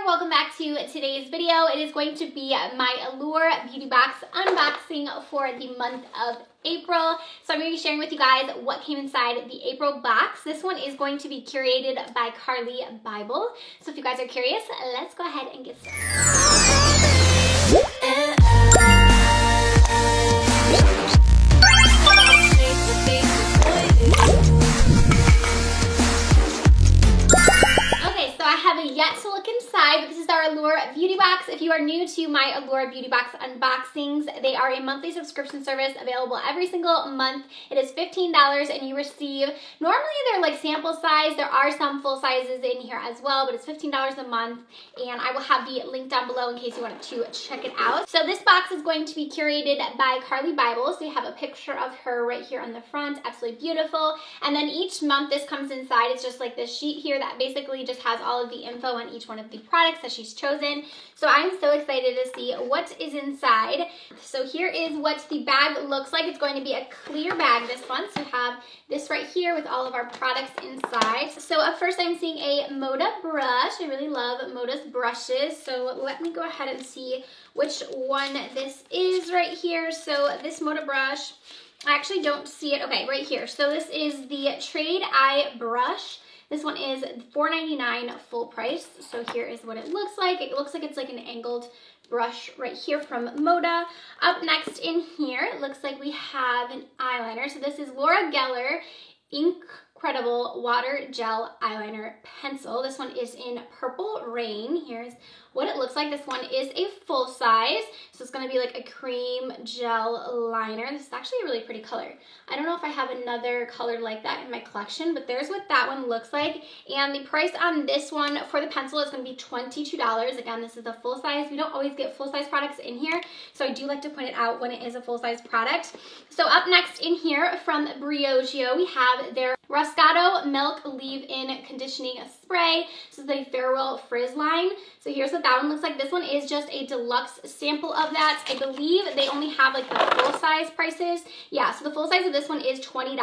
welcome back to today's video. It is going to be my Allure Beauty Box unboxing for the month of April. So I'm going to be sharing with you guys what came inside the April box. This one is going to be curated by Carly Bible. So if you guys are curious, let's go ahead and get started. Yet to look inside, but this is our Allure Beauty Box. If you are new to my Allure Beauty Box unboxings, they are a monthly subscription service available every single month. It is $15 and you receive, normally they're like sample size. There are some full sizes in here as well, but it's $15 a month, and I will have the link down below in case you wanted to check it out. So this box is going to be curated by Carly Bible. So you have a picture of her right here on the front, absolutely beautiful. And then each month this comes inside. It's just like this sheet here that basically just has all of the info on each one of the products that she's chosen. So I'm so excited to see what is inside. So here is what the bag looks like. It's going to be a clear bag this one. So we have this right here with all of our products inside. So up first I'm seeing a Moda brush. I really love Moda's brushes. So let me go ahead and see which one this is right here. So this Moda brush, I actually don't see it. Okay, right here. So this is the Trade Eye brush. This one is $4.99 full price. So here is what it looks like. It looks like it's like an angled brush right here from Moda. Up next in here, it looks like we have an eyeliner. So this is Laura Geller Incredible Water Gel Eyeliner Pencil. This one is in Purple Rain. Here's what it looks like. This one is a full size. So it's gonna be like a cream gel liner. This is actually a really pretty color. I don't know if I have another color like that in my collection, but there's what that one looks like. And the price on this one for the pencil is gonna be $22. Again, this is a full size. We don't always get full size products in here, so I do like to point it out when it is a full size product. So up next in here from Briogeo, we have their Roscato Milk Leave-In Conditioning Spray. This is the Farewell Frizz line. So here's what that one looks like. This one is just a deluxe sample of that. I believe they only have like the full size prices. Yeah, so the full size of this one is $20,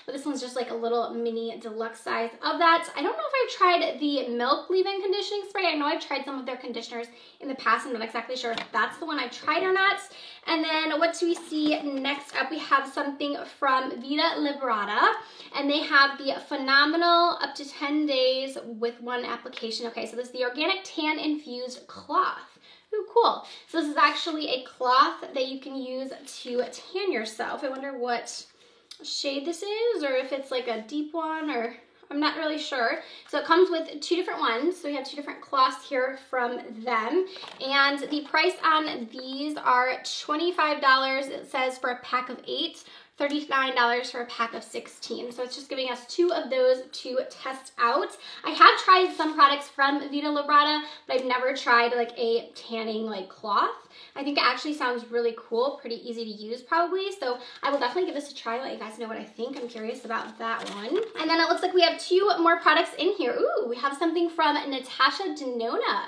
but this one's just like a little mini deluxe size of that. I don't know if I've tried the Milk Leave-In Conditioning Spray. I know I've tried some of their conditioners in the past. I'm not exactly sure if that's the one I've tried or not. And then what do we see next up? We have something from Vita Liberata, and they have the Phenomenal up to 10 days with one application. Okay, so this is the Organic Tan Infused Cloth. Ooh, cool. So this is actually a cloth that you can use to tan yourself. I wonder what shade this is, or if it's like a deep one, or I'm not really sure. So it comes with two different ones. So we have two different cloths here from them. And the price on these are $25, it says, for a pack of 8. $39 for a pack of 16. So it's just giving us two of those to test out. I have tried some products from Vita Liberata, but I've never tried like a tanning like cloth. I think it actually sounds really cool, pretty easy to use probably. So I will definitely give this a try, let you guys know what I think. I'm curious about that one. And then it looks like we have two more products in here. Ooh, we have something from Natasha Denona.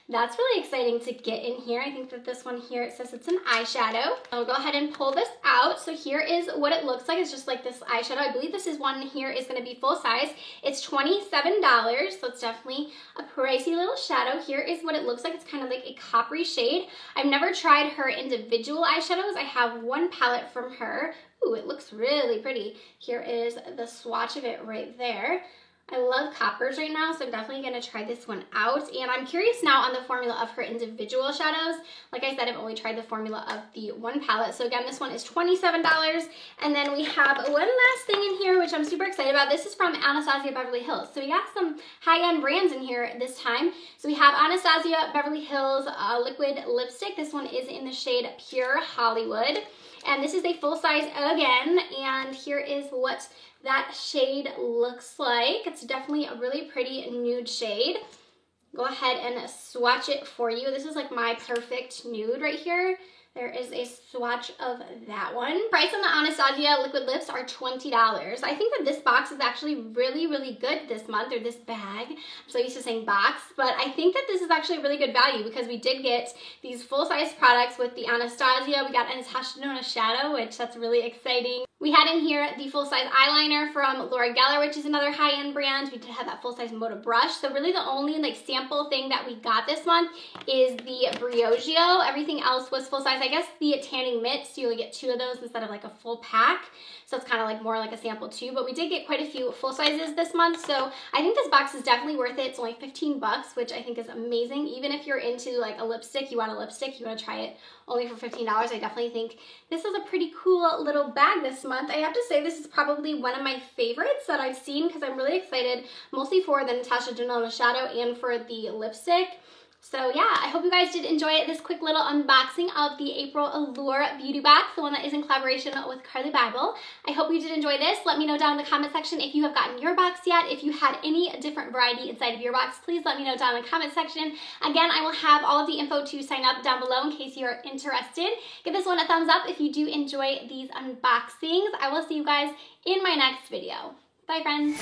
That's really exciting to get in here. I think that this one here, it says it's an eyeshadow. I'll go ahead and pull this out. So here is what it looks like. It's just like this eyeshadow. I believe this is one here is gonna be full size. It's $27, so it's definitely a pricey little shadow. Here is what it looks like. It's kind of like a coppery shade. I've never tried her individual eyeshadows. I have one palette from her. Ooh, it looks really pretty. Here is the swatch of it right there. I love coppers right now, so I'm definitely gonna try this one out. And I'm curious now on the formula of her individual shadows. Like I said, I've only tried the formula of the one palette. So again, this one is $27. And then we have one last thing in here, which I'm super excited about. This is from Anastasia Beverly Hills. So we got some high-end brands in here this time. So we have Anastasia Beverly Hills liquid lipstick. This one is in the shade Pure Hollywood. And this is a full size again. And here is what that shade looks like. It's definitely a really pretty nude shade. Go ahead and swatch it for you. This is like my perfect nude right here. There is a swatch of that one. Price on the Anastasia liquid lips are $20. I think that this box is actually really, really good this month, or this bag. I'm so used to saying box, but I think that this is actually a really good value because we did get these full-size products with the Anastasia. We got Natasha Denona Shadow, which that's really exciting. We had in here the full-size eyeliner from Laura Geller, which is another high-end brand. We did have that full-size Moda brush. So really the only like sample thing that we got this month is the Briogeo. Everything else was full-size. I guess the tanning mitts, you only get 2 of those instead of like a full pack. So it's kind of like more like a sample too, but we did get quite a few full sizes this month. So I think this box is definitely worth it. It's only 15 bucks, which I think is amazing. Even if you're into like a lipstick, you want a lipstick, you want to try it only for $15. I definitely think this is a pretty cool little bag this month. I have to say this is probably one of my favorites that I've seen because I'm really excited, mostly for the Natasha Denona shadow and for the lipstick. So yeah, I hope you guys did enjoy this quick little unboxing of the April Allure Beauty Box, the one that is in collaboration with Carli Bybel. I hope you did enjoy this. Let me know down in the comment section if you have gotten your box yet. If you had any different variety inside of your box, please let me know down in the comment section. Again, I will have all of the info to sign up down below in case you are interested. Give this one a thumbs up if you do enjoy these unboxings. I will see you guys in my next video. Bye, friends.